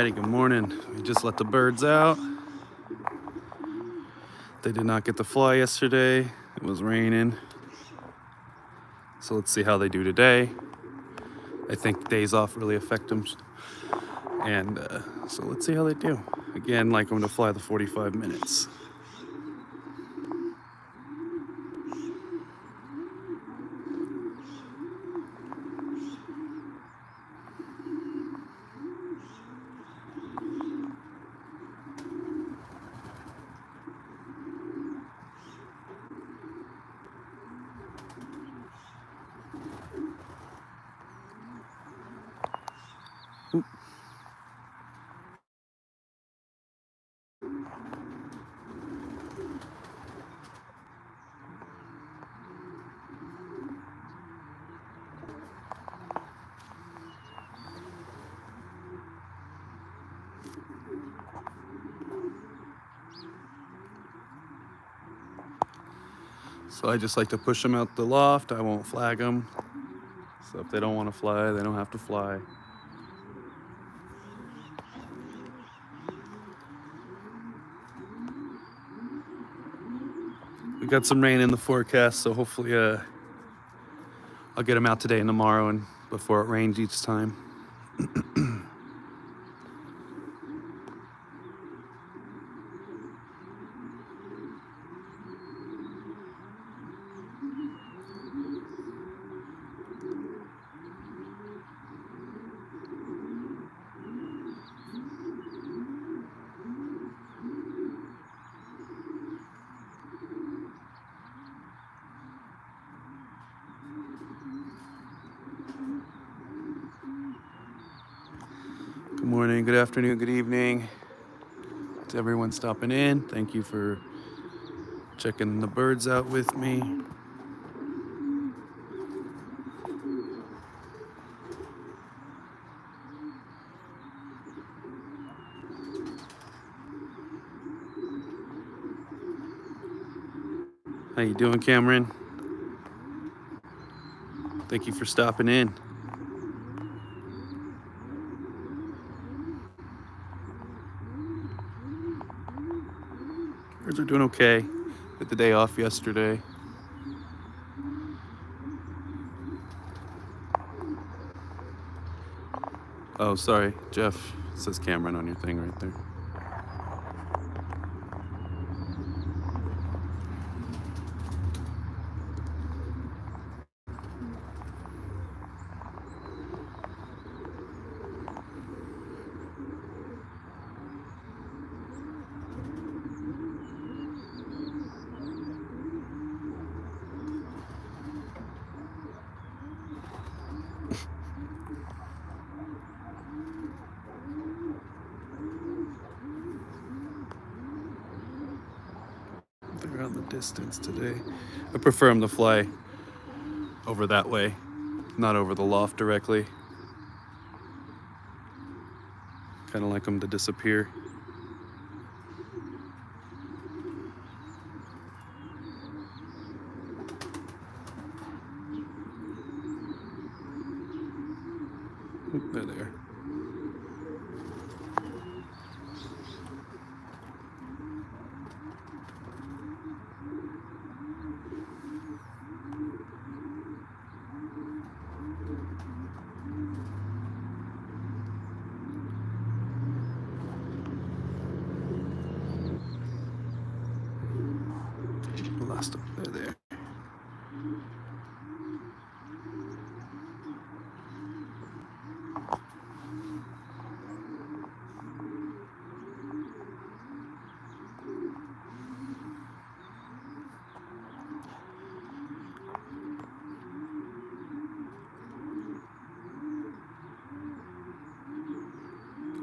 Alrighty, good morning. We just let the birds out. They did not get to fly yesterday. It was raining. So let's see how they do today. I think days off really affect them. And so let's see how they do. Again, like them to fly the 45 minutes. Oop. So I just like to push them out the loft. I won't flag them. So if they don't want to fly, they don't have to fly. We got some rain in the forecast, so hopefully I'll get them out today and tomorrow and before it rains each time. Good morning, good afternoon, good evening to everyone stopping in. Thank you for checking the birds out with me. How you doing, Cameron? Thank you for stopping in. Birds are doing okay. Had the day off yesterday. Oh, sorry, Jeff. It says Cameron on your thing right there. They're on the distance today. I prefer them to fly over that way, not over the loft directly. Kind of like them to disappear. Oop, they're there. Lost them. They're there.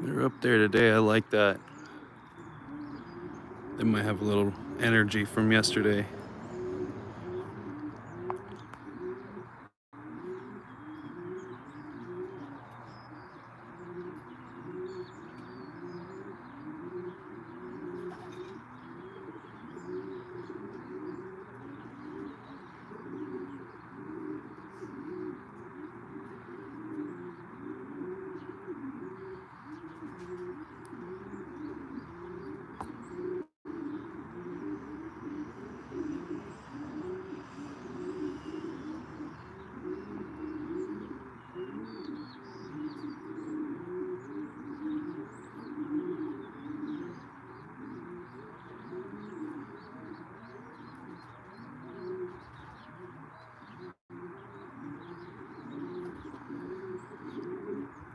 They're up there today. I like that. They might have a little energy from yesterday.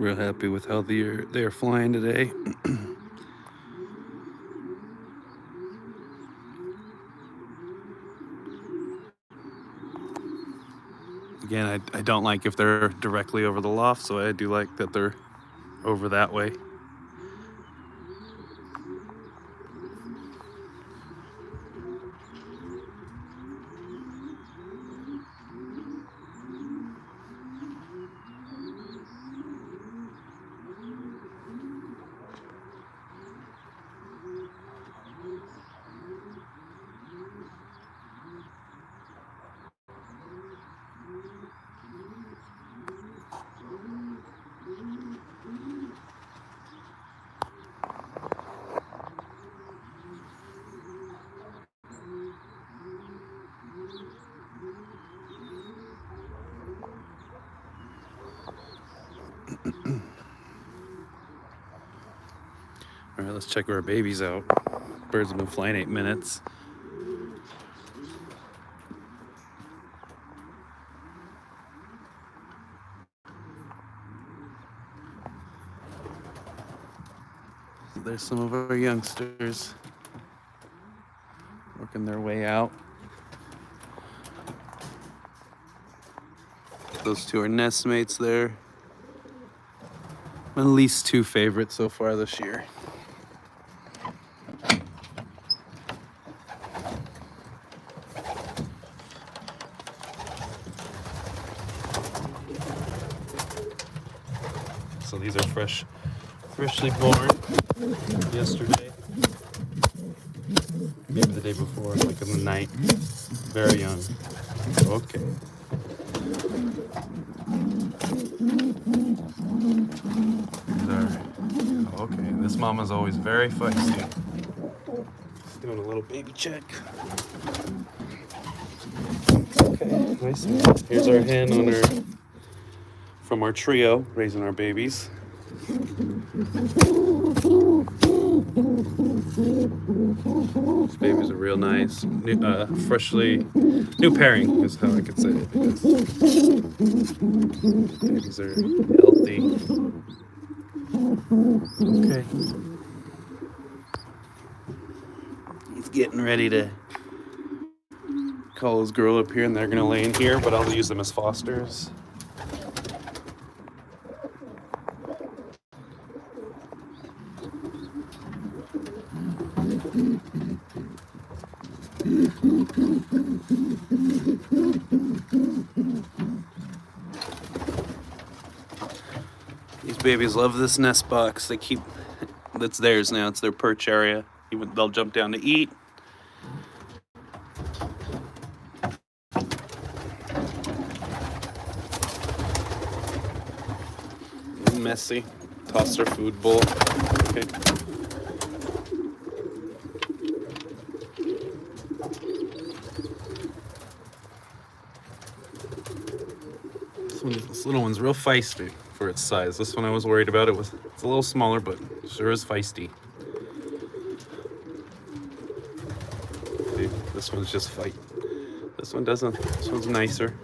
Real happy with how they're flying today. Again, I don't like if they're directly over the loft, so I do like that they're over that way. All right, let's check our babies out. Birds have been flying 8 minutes. There's some of our youngsters working their way out. Those two are nestmates there. My least two favorites so far this year. So these are freshly born yesterday, maybe the day before, like in the night, very young. Okay. Okay, this mama's always very feisty. Just doing a little baby check. Okay, nice. Here's our hen on her, from our trio, raising our babies. These babies are real nice. New pairing is how I could say it. Because babies are healthy. Okay. He's getting ready to call his girl up here, and they're gonna lay in here, but I'll use them as fosters. These babies love this nest box. That's theirs now. It's their perch area. They'll jump down to eat. Messy. Toss their food bowl. Okay. This little one's real feisty for its size. This one I was worried about. It's a little smaller, but sure is feisty. See, this one's just fight. This one doesn't. This one's nicer.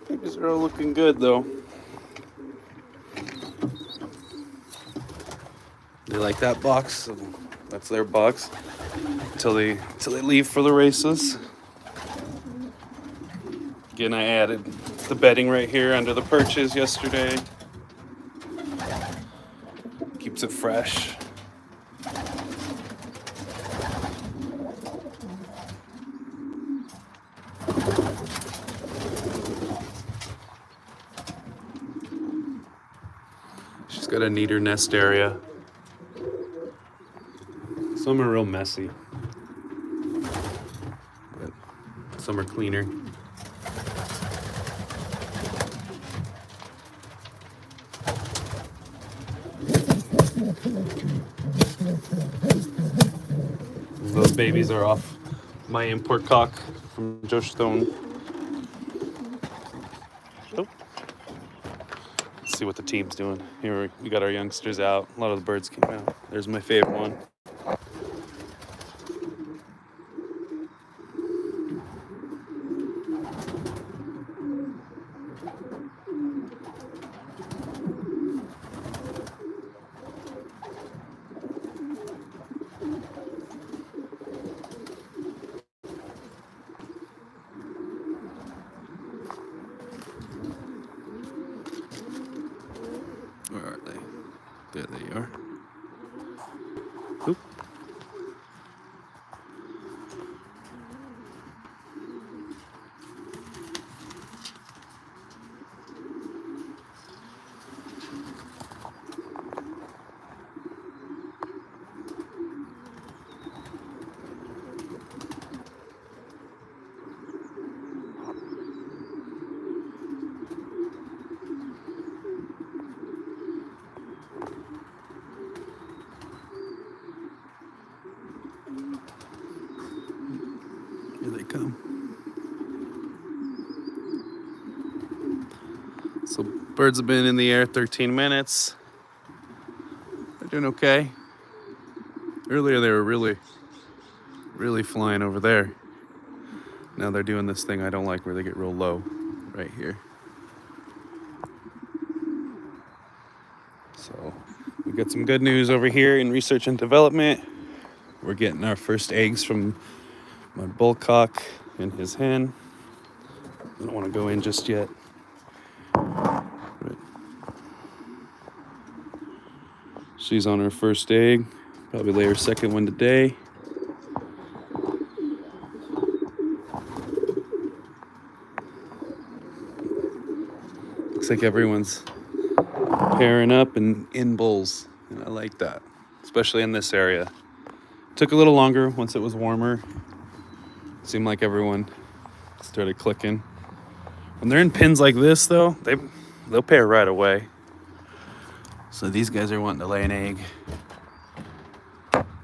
Babies are all looking good though. They like that box, so that's their box until they leave for the races. Again, I added the bedding right here under the perches yesterday. Keeps it fresh. She's got a neater nest area. Some are real messy, but some are cleaner. Those babies are off my import cock from Joe Stone. Oh. Let's see what the team's doing. Here we got our youngsters out. A lot of the birds came out. There's my favorite one. Where are they? There they are. Oop. Here they come. So birds have been in the air 13 minutes. They're doing okay. Earlier they were really flying over there. Now they're doing this thing I don't like where they get real low right here. So we got some good news over here in research and development. We're getting our first eggs from my bullcock and his hen. I don't want to go in just yet. But she's on her first egg. Probably lay her second one today. Looks like everyone's pairing up and in bulls, and I like that, especially in this area. Took a little longer once it was warmer. Seemed like everyone started clicking. When they're in pins like this, though, they'll pair right away. So these guys are wanting to lay an egg.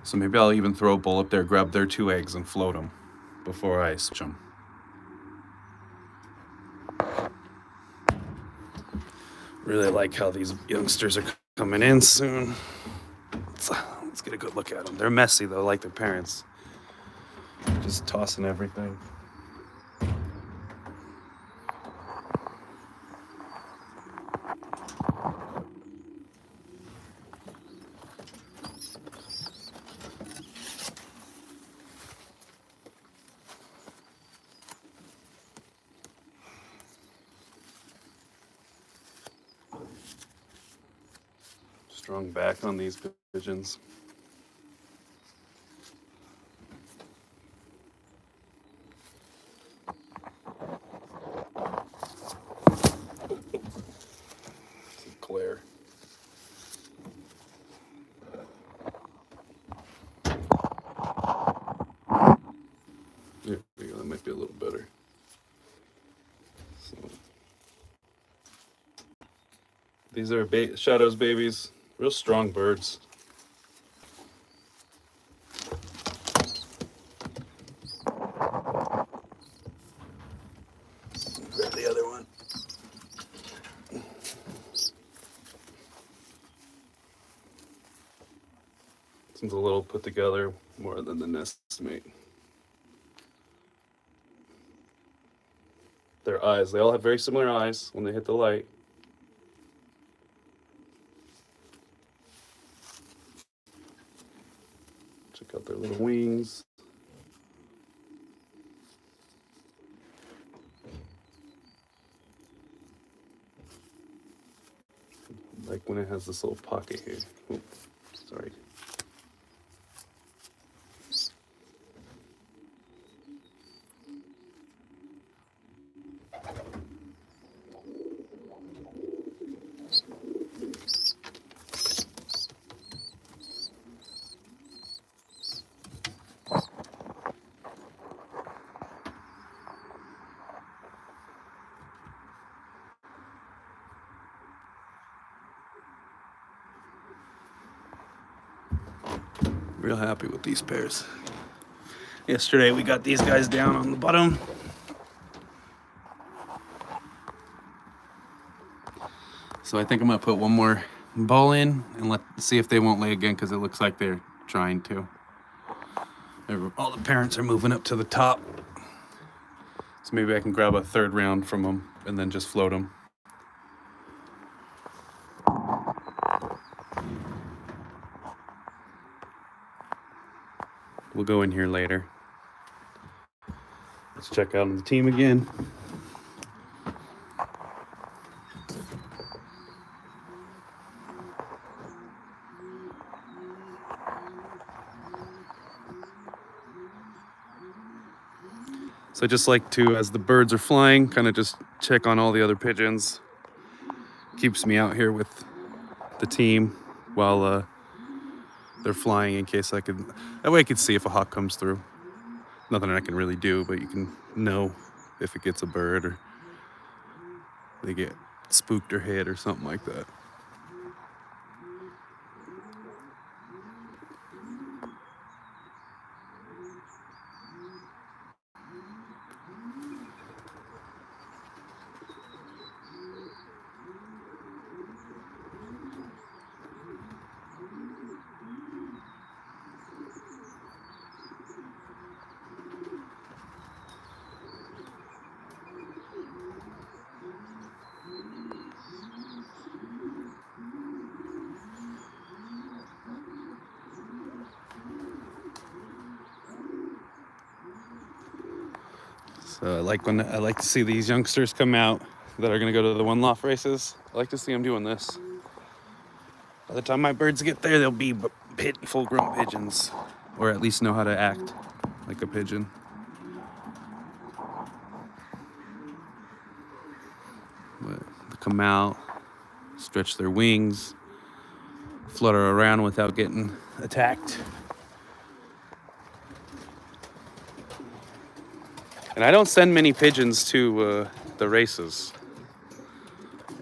So maybe I'll even throw a bull up there, grab their 2 eggs, and float them before I switch them. Really like how these youngsters are coming in soon. Let's get a good look at them. They're messy though, like their parents. Just tossing everything. Strong back on these pigeons. Some glare. There we go, that might be a little better. So, these are Shadow's babies, real strong birds. Grab the other one. Seems a little put together more than the nest mate. Their eyes, they all have very similar eyes when they hit the light. Check out their little wings. Like when it has this little pocket here. Oh, sorry. Real happy with these pairs. Yesterday we got these guys down on the bottom. So I think I'm gonna put one more ball in and see if they won't lay again, because it looks like they're trying to. All the parents are moving up to the top. So maybe I can grab a third round from them and then just float them. We'll go in here later. Let's check out the team again. So I just like to, as the birds are flying, kind of just check on all the other pigeons. Keeps me out here with the team while they're flying, in case I could, that way I could see if a hawk comes through. Nothing I can really do, but you can know if it gets a bird or they get spooked or hit or something like that. So I like to see these youngsters come out that are gonna go to the one loft races. I like to see them doing this. By the time my birds get there, they'll be full-grown pigeons, or at least know how to act like a pigeon. But they come out, stretch their wings, flutter around without getting attacked. And I don't send many pigeons to the races.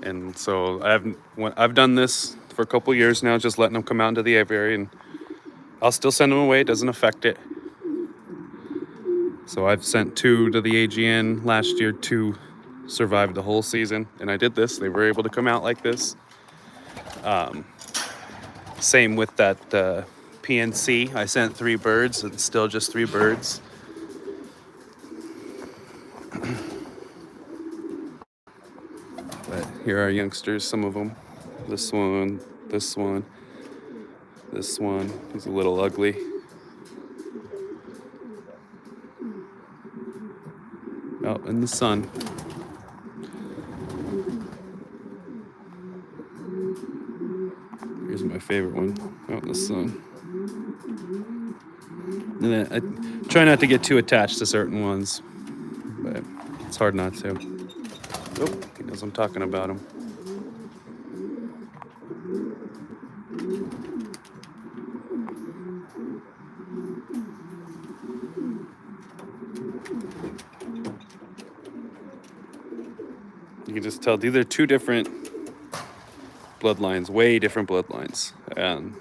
And so I've done this for a couple years now, just letting them come out into the aviary, and I'll still send them away. It doesn't affect it. So I've sent 2 to the AGN last year. 2 survived the whole season, and I did this. They were able to come out like this. Same with that PNC. I sent 3 birds, and still just 3 birds. But here are youngsters, some of them. This one, this one, this one. He's a little ugly. Out in the sun. Here's my favorite one, out in the sun. And then I try not to get too attached to certain ones, but it's hard not to. Oh, he knows I'm talking about him. You can just tell these are 2 different bloodlines, way different bloodlines. And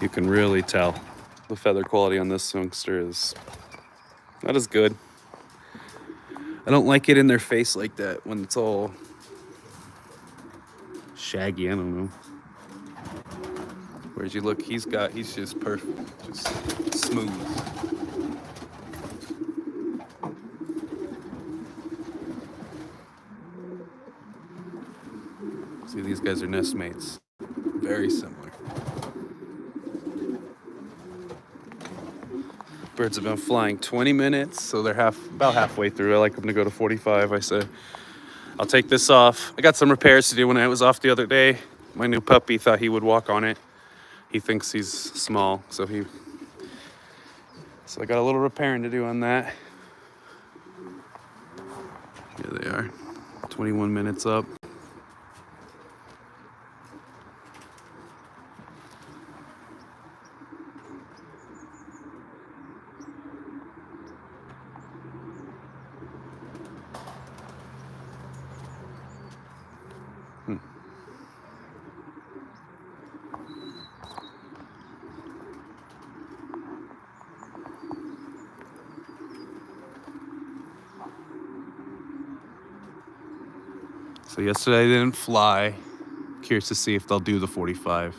you can really tell the feather quality on this youngster is not as good. I don't like it in their face like that when it's all shaggy. I don't know. Whereas you look, he's just perfect, just smooth. See, these guys are nest mates. Very similar. Birds have been flying 20 minutes, so they're about halfway through. I like them to go to 45. I said, I'll take this off. I got some repairs to do when I was off the other day. My new puppy thought he would walk on it. He thinks he's small, so I got a little repairing to do on that. Here they are, 21 minutes up. So yesterday I didn't fly. Curious to see if they'll do the 45.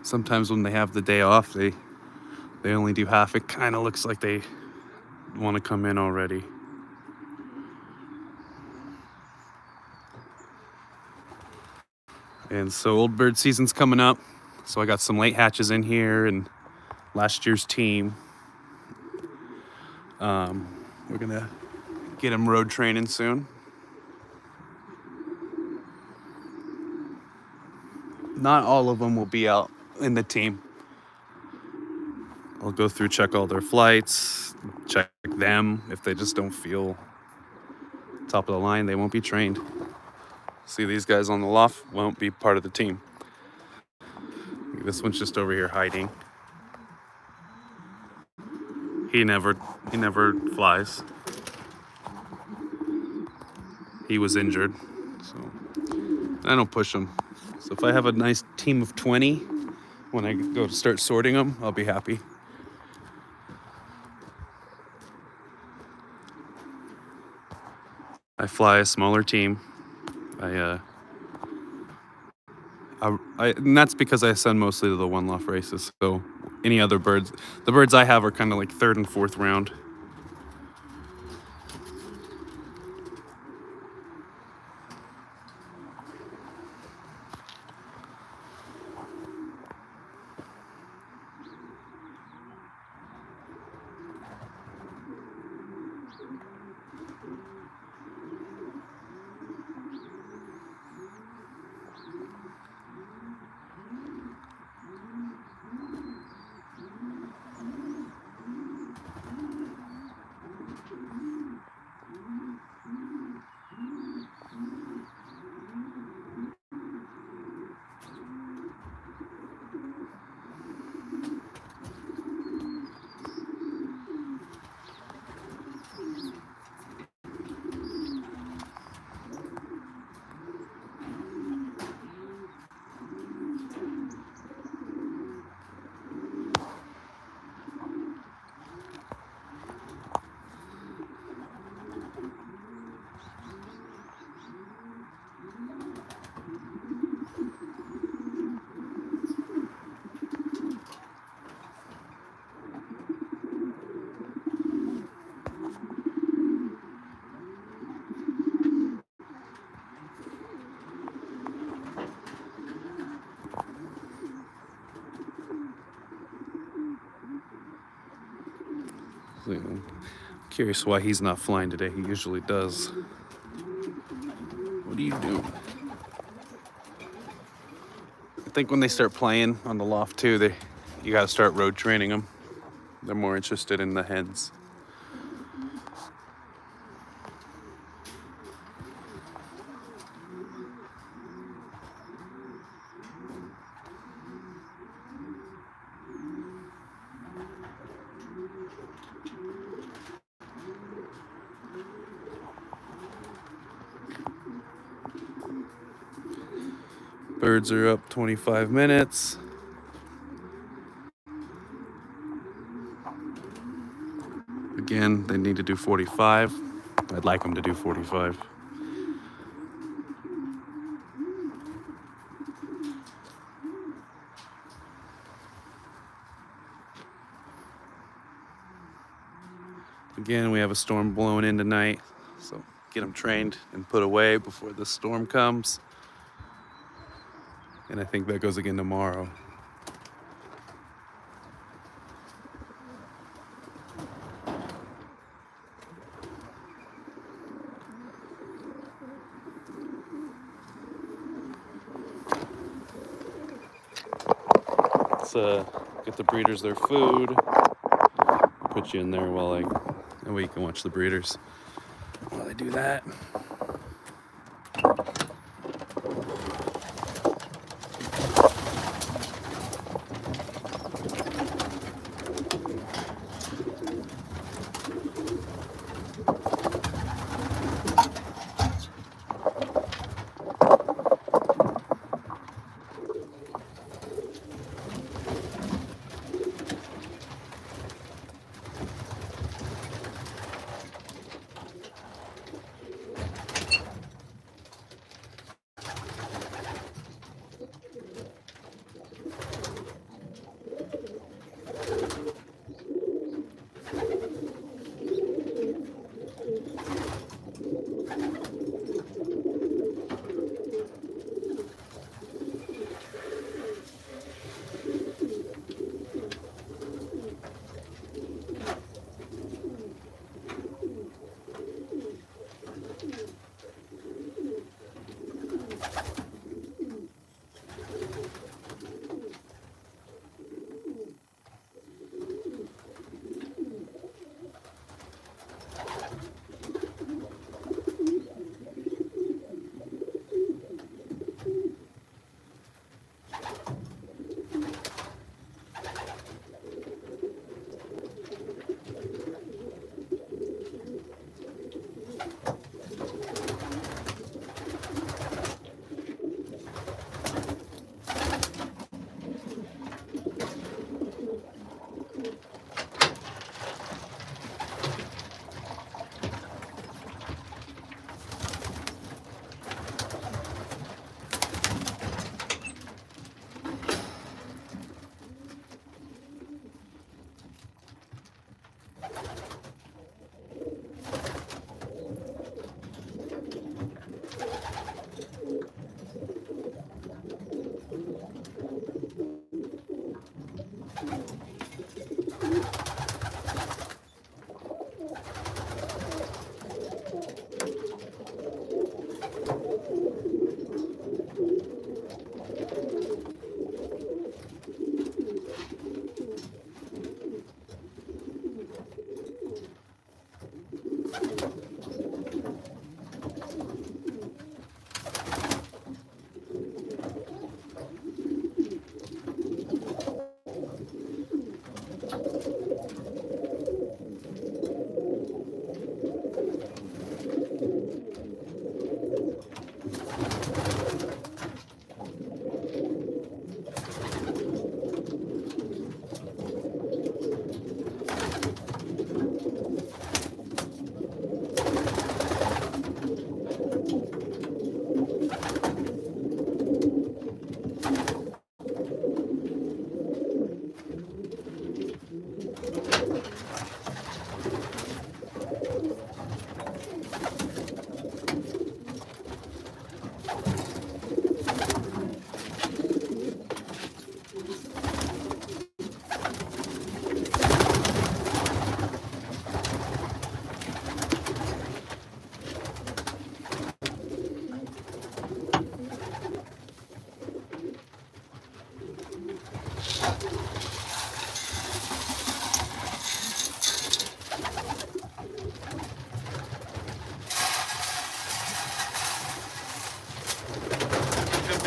Sometimes when they have the day off, they only do half. It kind of looks like they want to come in already. And so old bird season's coming up. So I got some late hatches in here and last year's team. We're gonna get them road training soon. Not all of them will be out in the team. I'll go through, check all their flights, check them. If they just don't feel top of the line, they won't be trained. See, these guys on the loft won't be part of the team. This one's just over here hiding. He never flies. He was injured, so I don't push him. So if I have a nice team of 20, when I go to start sorting them, I'll be happy. I fly a smaller team. And that's because I send mostly to the one loft races. So any other birds, the birds I have are kind of like third and fourth round. I'm curious why he's not flying today. He usually does. What are you doing? I think when they start playing on the loft too, you got to start road training them. They're more interested in the hens. Birds are up 25 minutes. Again, they need to do 45. I'd like them to do 45. Again, we have a storm blowing in tonight, so get them trained and put away before the storm comes. And I think that goes again tomorrow. Let's get the breeders their food. Put you in there and we can watch the breeders while they do that.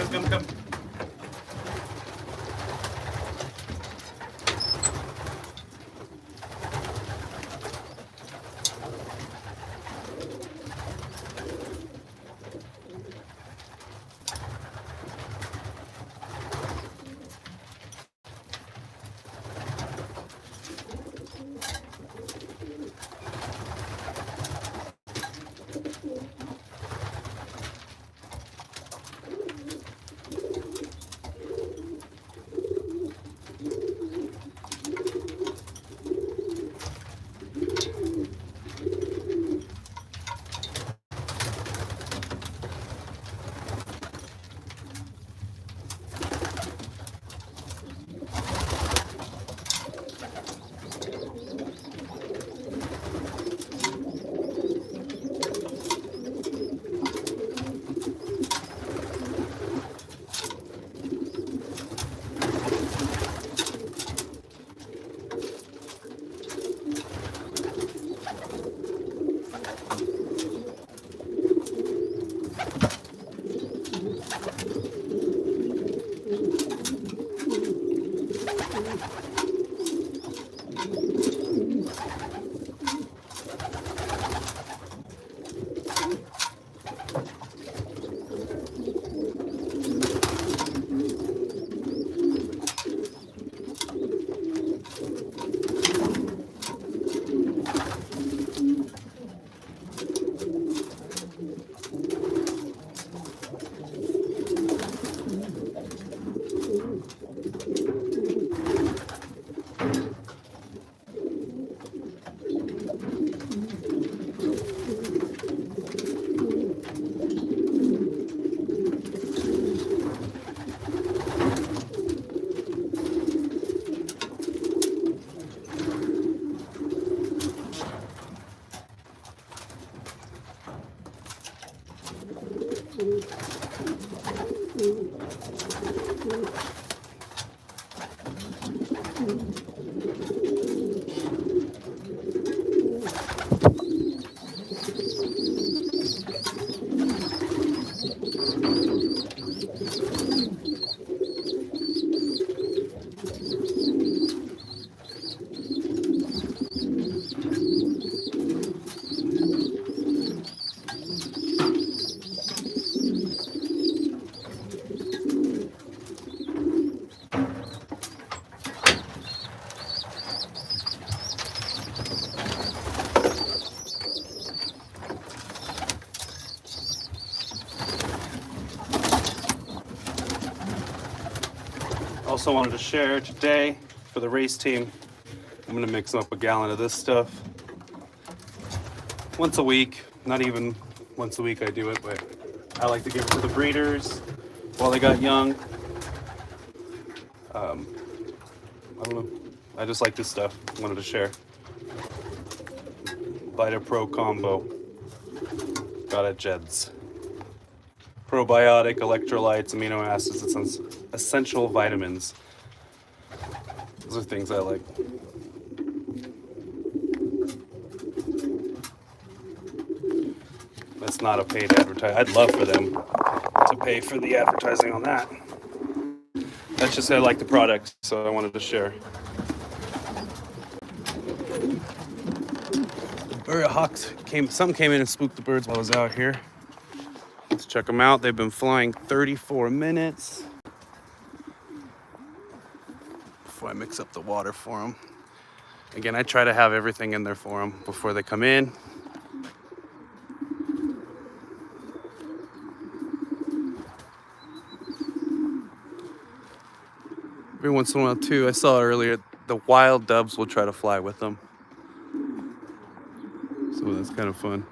Come. Also wanted to share today for the race team. I'm gonna mix up a gallon of this stuff once a week. Not even once a week I do it, but I like to give it to the breeders while they got young. I don't know. I just like this stuff. Wanted to share. Vita Pro combo. Got it, Jed's. Probiotic, electrolytes, amino acids, it's essential vitamins. Those are things I like. That's not a paid advertising. I'd love for them to pay for the advertising on that. That's just I like the product, so I wanted to share. Hawks some came in and spooked the birds while I was out here. Let's check them out. They've been flying 34 minutes. Before I mix up the water for them. Again, I try to have everything in there for them before they come in. Every once in a while too, I saw earlier, the wild doves will try to fly with them. So that's kind of fun.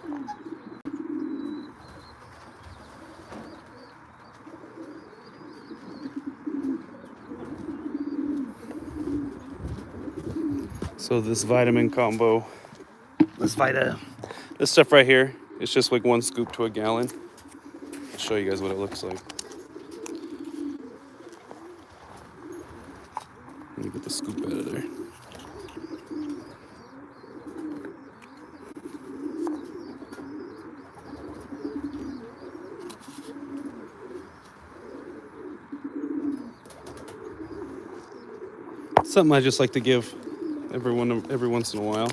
So this vitamin combo, this stuff right here, it's just like 1 scoop to a gallon. I'll show you guys what it looks like. Let me get the scoop out of there. something I just like to give everyone every once in a while.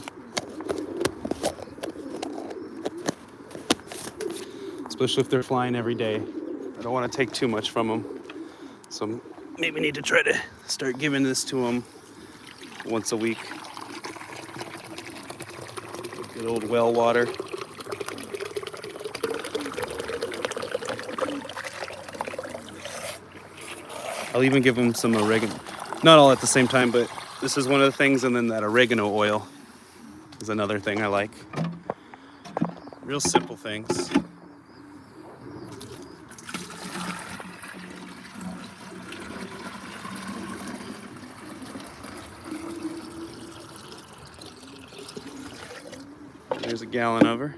Especially if they're flying every day. I don't want to take too much from them. So maybe need to try to start giving this to them once a week. Good old well water. I'll even give them some oregano. Not all at the same time, but this is one of the things, and then that oregano oil is another thing I like. Real simple things. There's a gallon of her.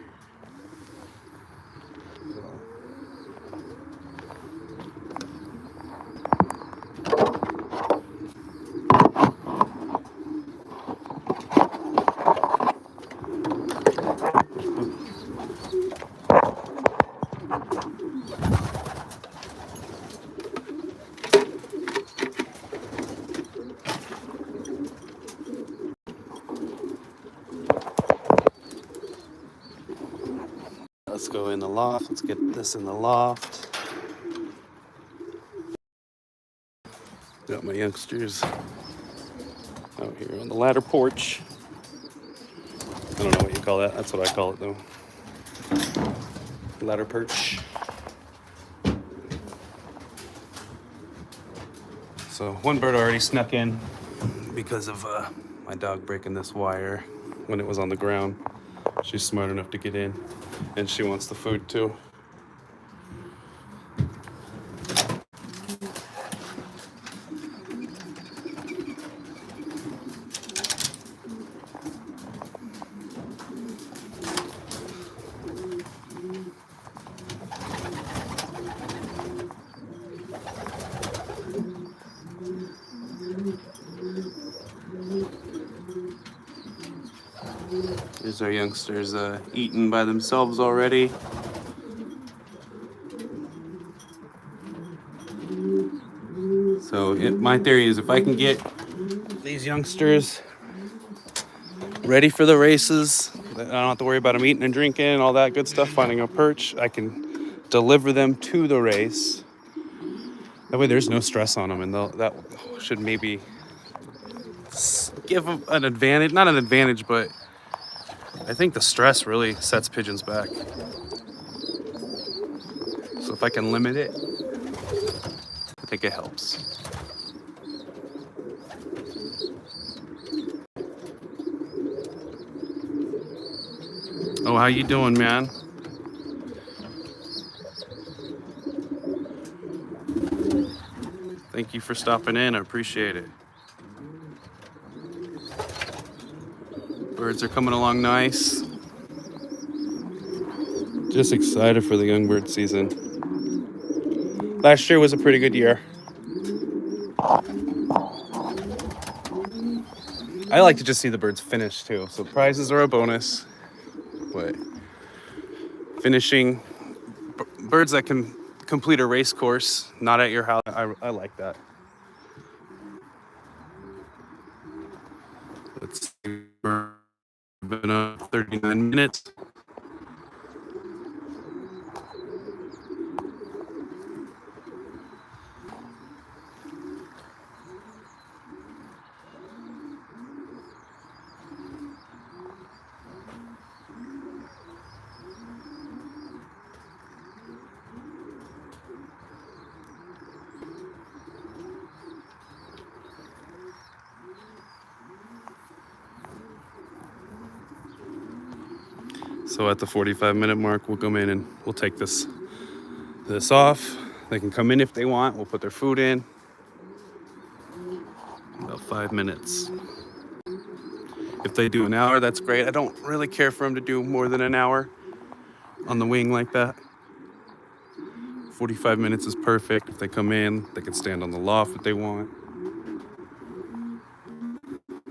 Let's go in the loft. Let's get this in the loft. Got my youngsters out here on the ladder porch. I don't know what you call that. That's what I call it though. Ladder perch. So one bird already snuck in because of my dog breaking this wire when it was on the ground. She's smart enough to get in, and she wants the food too. There's our youngsters eating by themselves already. So my theory is if I can get these youngsters ready for the races, I don't have to worry about them eating and drinking and all that good stuff, finding a perch. I can deliver them to the race. That way there's no stress on them, and that should maybe give them an advantage. Not an advantage, but I think the stress really sets pigeons back. So if I can limit it, I think it helps. Oh, how you doing, man? Thank you for stopping in. I appreciate it. Birds are coming along nice. Just excited for the young bird season. Last year was a pretty good year. I like to just see the birds finish too. So prizes are a bonus, but finishing birds that can complete a race course, not at your house, I like that. It's been 39 minutes. So at the 45-minute mark, we'll come in and we'll take this off. They can come in if they want. We'll put their food in. About 5 minutes. If they do an hour, that's great. I don't really care for them to do more than an hour on the wing like that. 45 minutes is perfect. If they come in, they can stand on the loft if they want,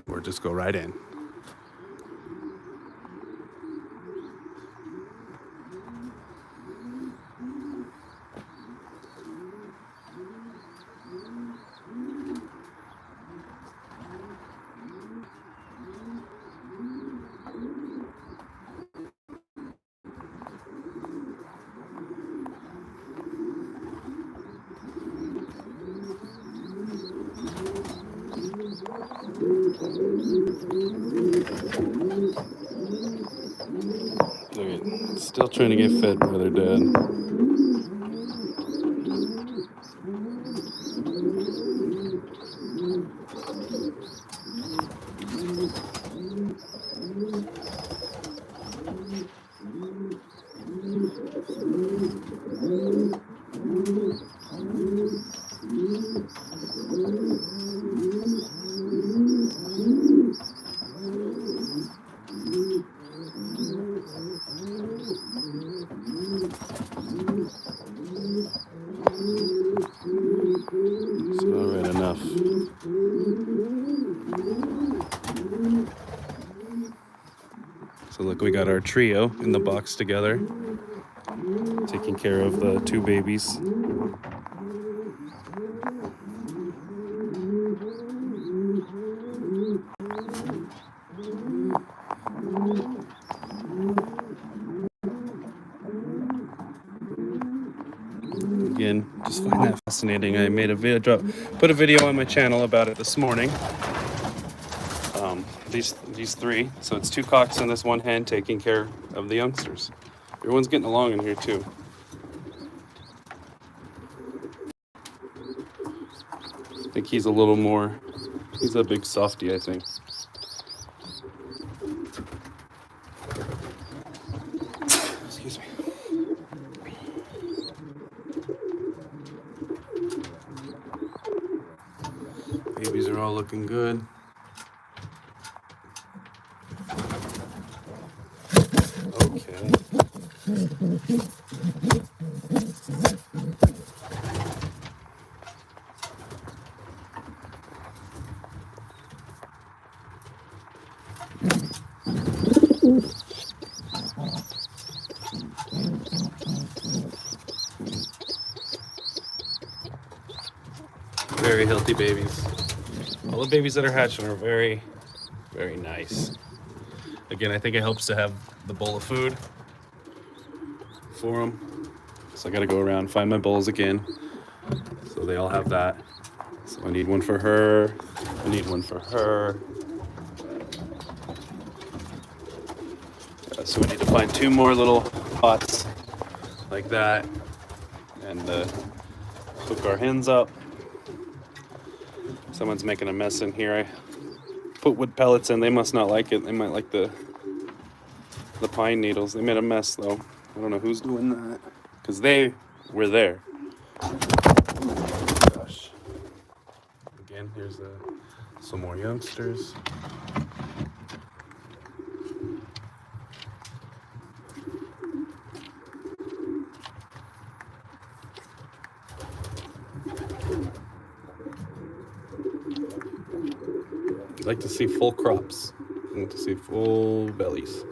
or just go right in. They're still trying to get fed by their dad. So all right, enough. So look, we got our trio in the box together, taking care of the two babies. Again, just find that fascinating. I made a video, put a video on my channel about it this morning. These three, so it's two cocks and this one hen taking care of the youngsters. Everyone's getting along in here too. I think he's a little more, he's a big softie, I think. Excuse me. Babies are all looking good. Okay. Very healthy babies. All the babies that are hatching are very, very nice. Again, I think it helps to have the bowl of food for them. So I gotta go around, find my bowls again. So they all have that. So I need one for her. I need one for her. So we need to find two more little pots like that and hook our hens up. Someone's making a mess in here. I put wood pellets in. They must not like it. They might like the pine needles. They made a mess though. I don't know who's doing that because they were there. Oh, gosh. Again, here's some more youngsters. I'd like to see full crops. I like to see full bellies.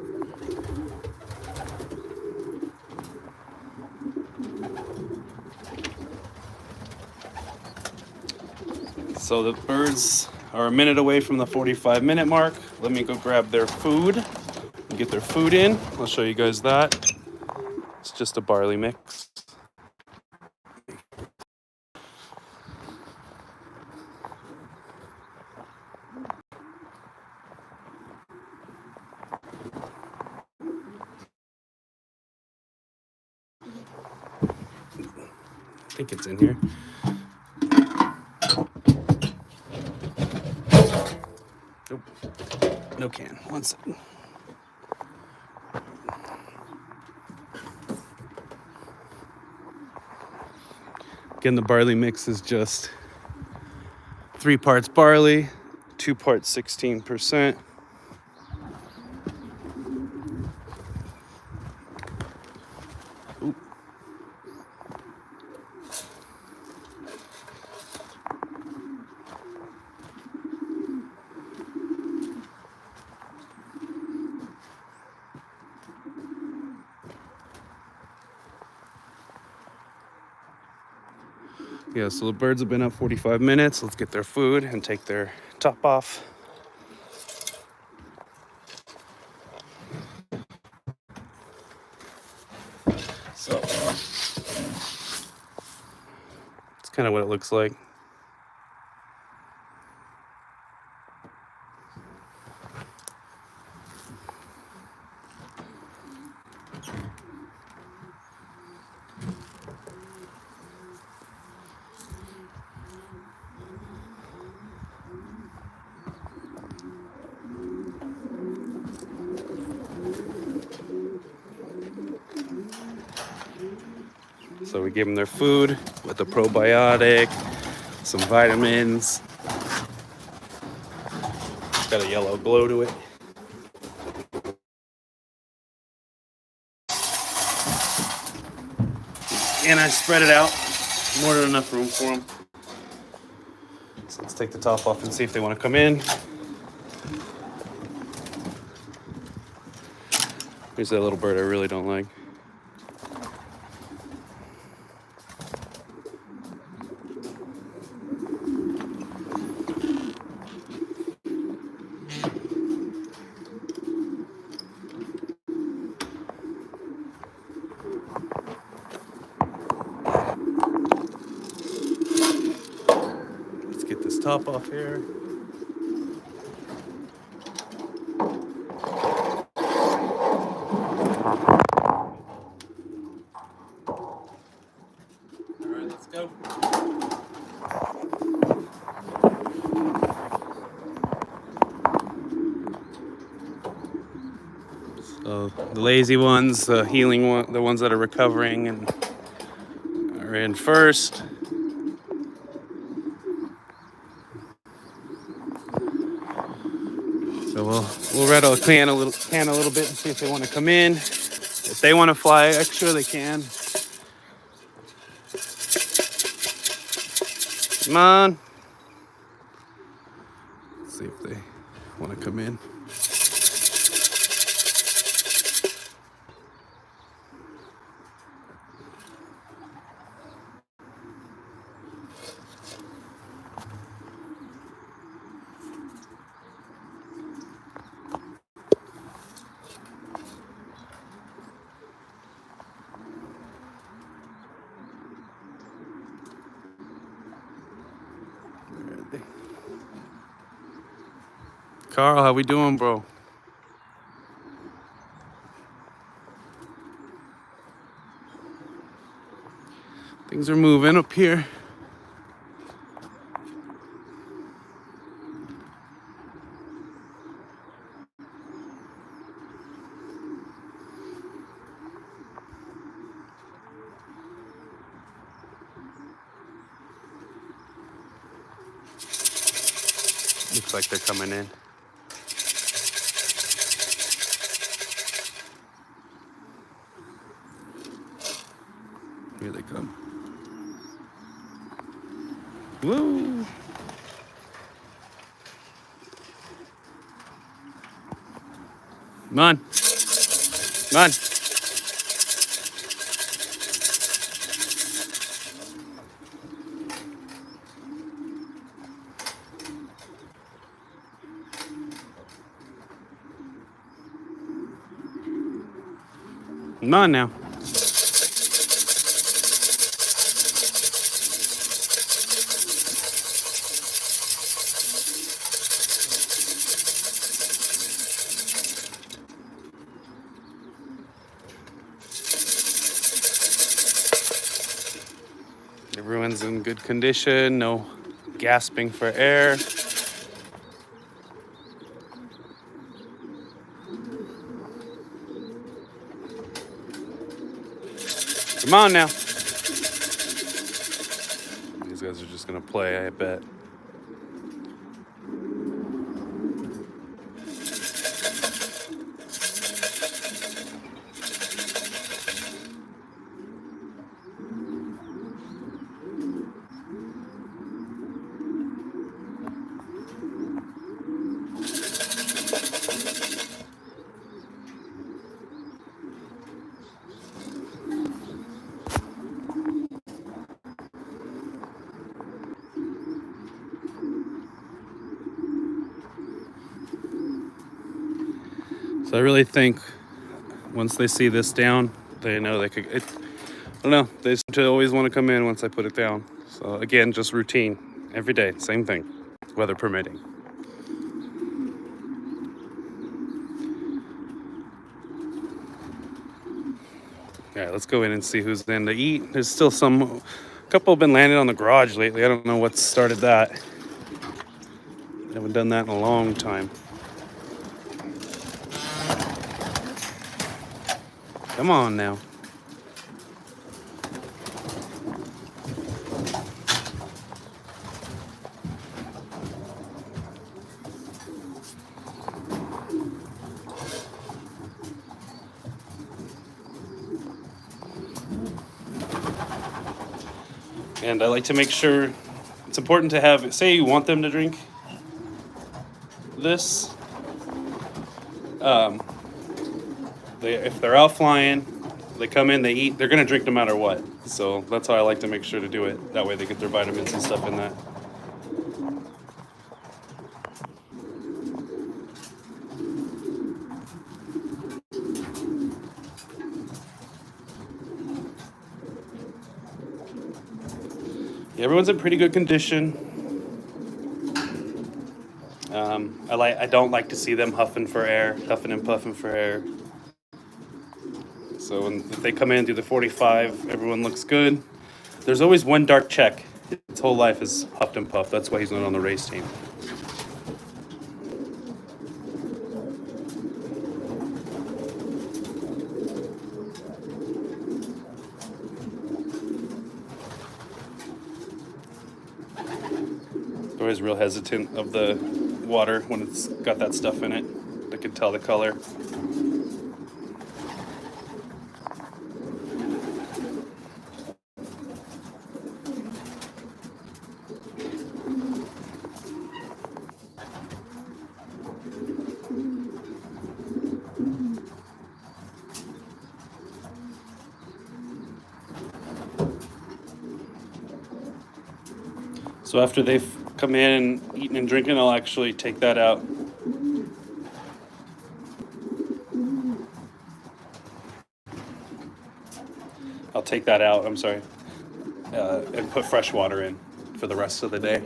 So the birds are a minute away from the 45-minute mark. Let me go grab their food and get their food in. I'll show you guys that. It's just a barley mix. I think it's in here. Nope. No can. One second. Again, the barley mix is just 3 parts barley, 2 parts 16%. Yeah, so the birds have been up 45 minutes. Let's get their food and take their top off. So it's kind of what it looks like. So we gave them their food with a probiotic, some vitamins. It's got a yellow glow to it. And I spread it out. More than enough room for them. So let's take the top off and see if they want to come in. Here's that little bird I really don't like. Let's get this top off here. Go. So the lazy ones, the healing one, the ones that are recovering and are in first. So we'll rattle a can a little bit and see if they want to come in. If they want to fly extra, they can. Come on. Let's see if they want to come in. Carl, how we doing, bro? Things are moving up here. Looks like they're coming in. Here they come. Woo! Come on. Come on. Come on now. Everyone's in good condition, no gasping for air. Come on now. These guys are just gonna play, I bet. So I really think once they see this down, they know they could, I don't know, they seem to always want to come in once I put it down. So again, just routine, every day, same thing, weather permitting. All right, let's go in and see who's in to eat. There's still a couple have been landing on the garage lately. I don't know what started that. I haven't done that in a long time. Come on now. And I like to make sure it's important to have, say you want them to drink this, if they're out flying, they come in, they eat, they're gonna drink no matter what. So that's how I like to make sure to do it. That way they get their vitamins and stuff in that. Yeah, everyone's in pretty good condition. I don't like to see them huffing and puffing for air. So if they come in, do the 45, everyone looks good. There's always one dark check. His whole life is huffed and puffed. That's why he's not on the race team. They're always real hesitant of the water when it's got that stuff in it. They can tell the color. So after they've come in and eaten and drinking, I'll actually take that out. I'm sorry, and put fresh water in for the rest of the day.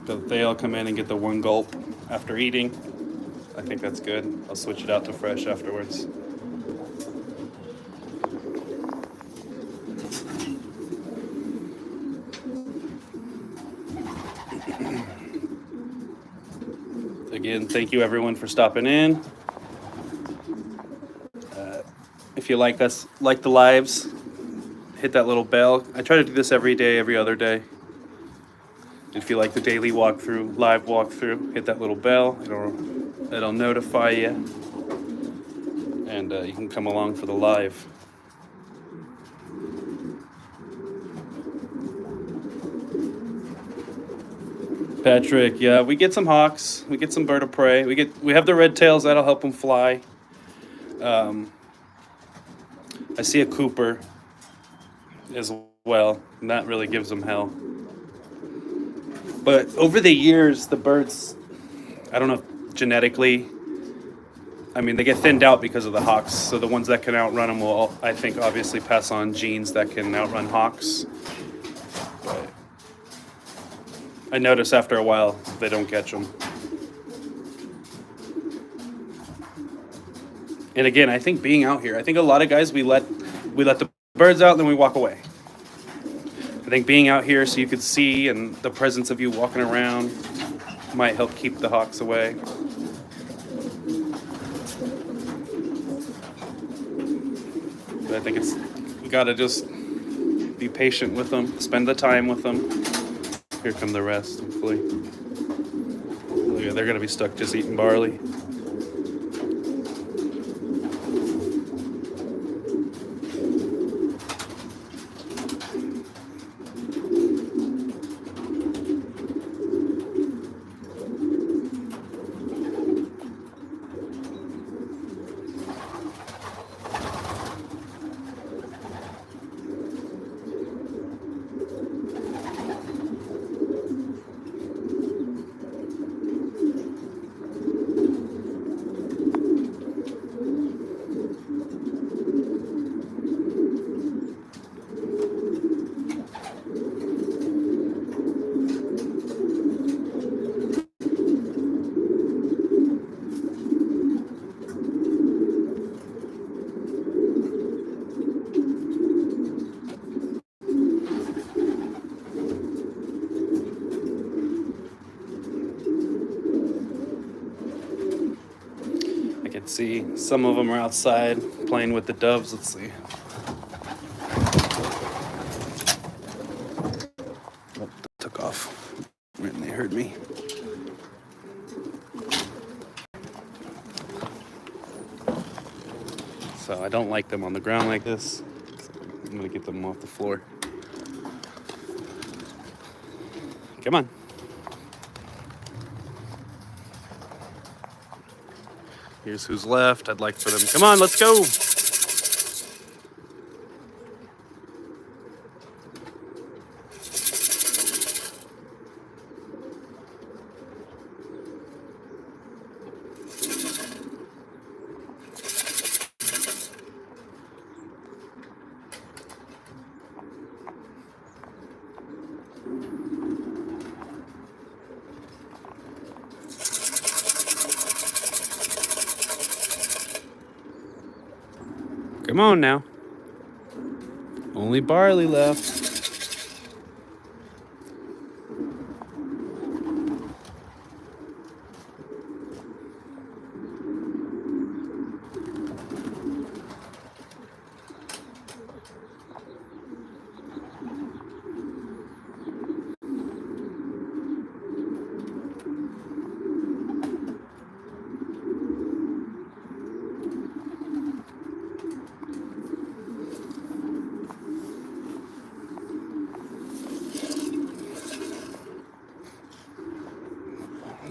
But they all come in and get the one gulp after eating. I think that's good. I'll switch it out to fresh afterwards. Again, thank you everyone for stopping in. If you like us, like the lives, hit that little bell. I try to do this every day, every other day. If you like the daily walkthrough, live walkthrough, hit that little bell. It'll notify you, and you can come along for the live. Patrick, yeah, we get some hawks, we get some bird of prey, we have the red tails that'll help them fly. I see a Cooper as well, and that really gives them hell. But over the years, the birds, I don't know if genetically, I mean, they get thinned out because of the hawks. So the ones that can outrun them will, I think, obviously pass on genes that can outrun hawks. But I notice after a while, they don't catch them. And again, I think being out here, I think a lot of guys, we let the birds out and then we walk away. I think being out here so you could see and the presence of you walking around might help keep the hawks away. But I think you gotta just be patient with them, spend the time with them. Here come the rest, hopefully. Look, they're gonna be stuck just eating barley. See, some of them are outside playing with the doves. Let's see. Oh, took off. And they heard me. So I don't like them on the ground like this. So I'm gonna get them off the floor. Come on. Here's who's left. I'd like for them. Come on, let's go. Come on now. Only barley left.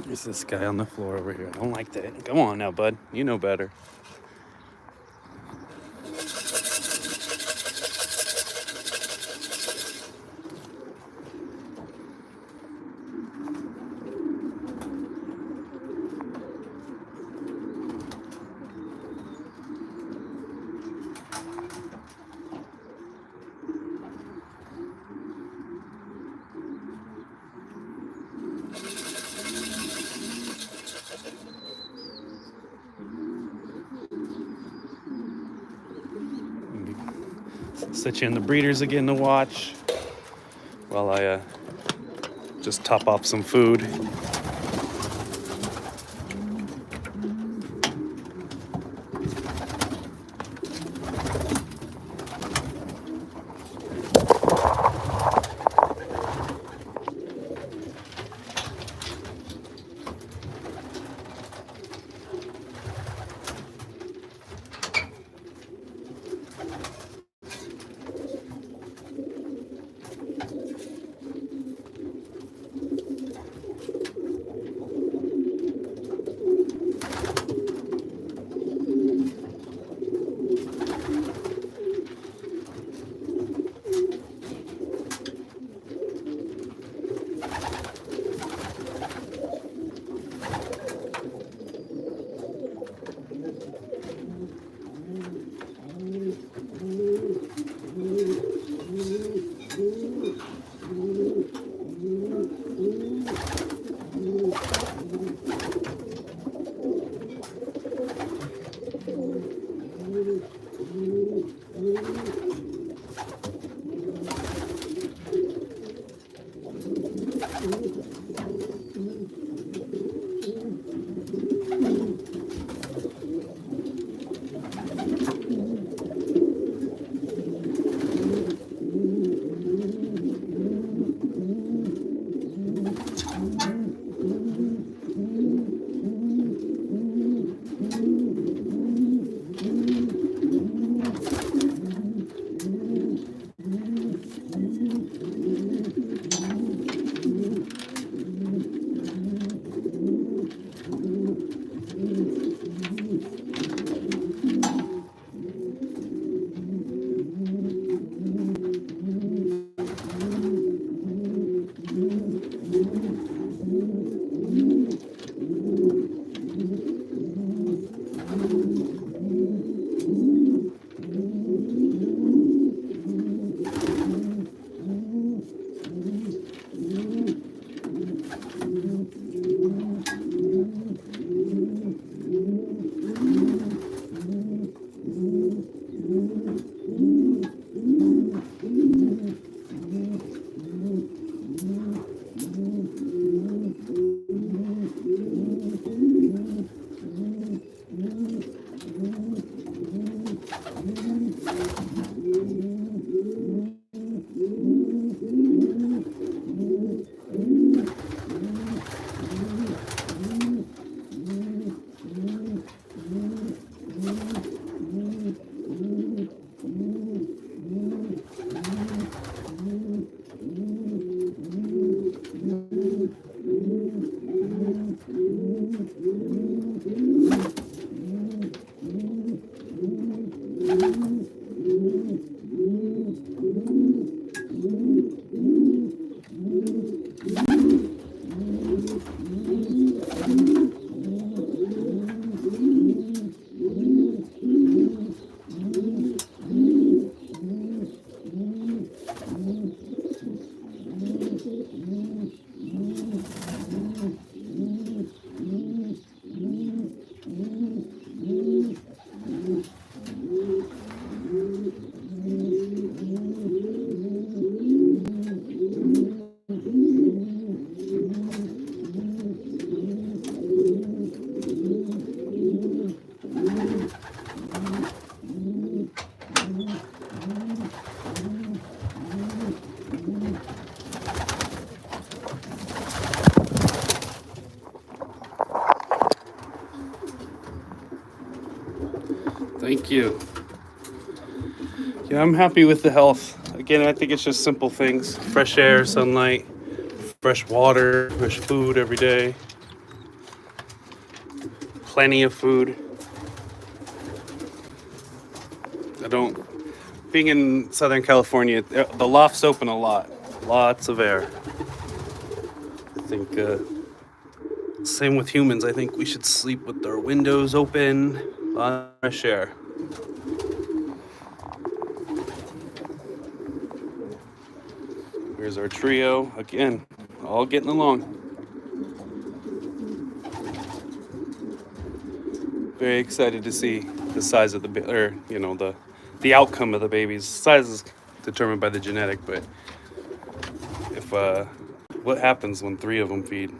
There's this guy on the floor over here. I don't like that. Come on now, bud. You know better. Set you in the breeders again to watch while I just top off some food. Thank you. Yeah, I'm happy with the health. Again, I think it's just simple things. Fresh air, sunlight, fresh water, fresh food every day. Plenty of food. Being in Southern California, the loft's open a lot. Lots of air. I think, same with humans. I think we should sleep with our windows open, a lot of fresh air. Here's our trio. Again, all getting along. Very excited to see the size of the outcome of the babies. Size is determined by the genetic, but if what happens when 3 of them feed?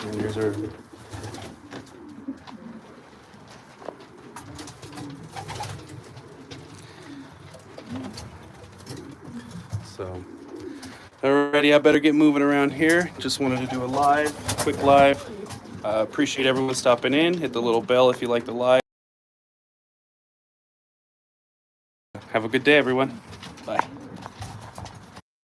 And here's our so. Alrighty, I better get moving around here. Just wanted to do a quick live. Appreciate everyone stopping in. Hit the little bell if you like the live. Have a good day, everyone. Bye.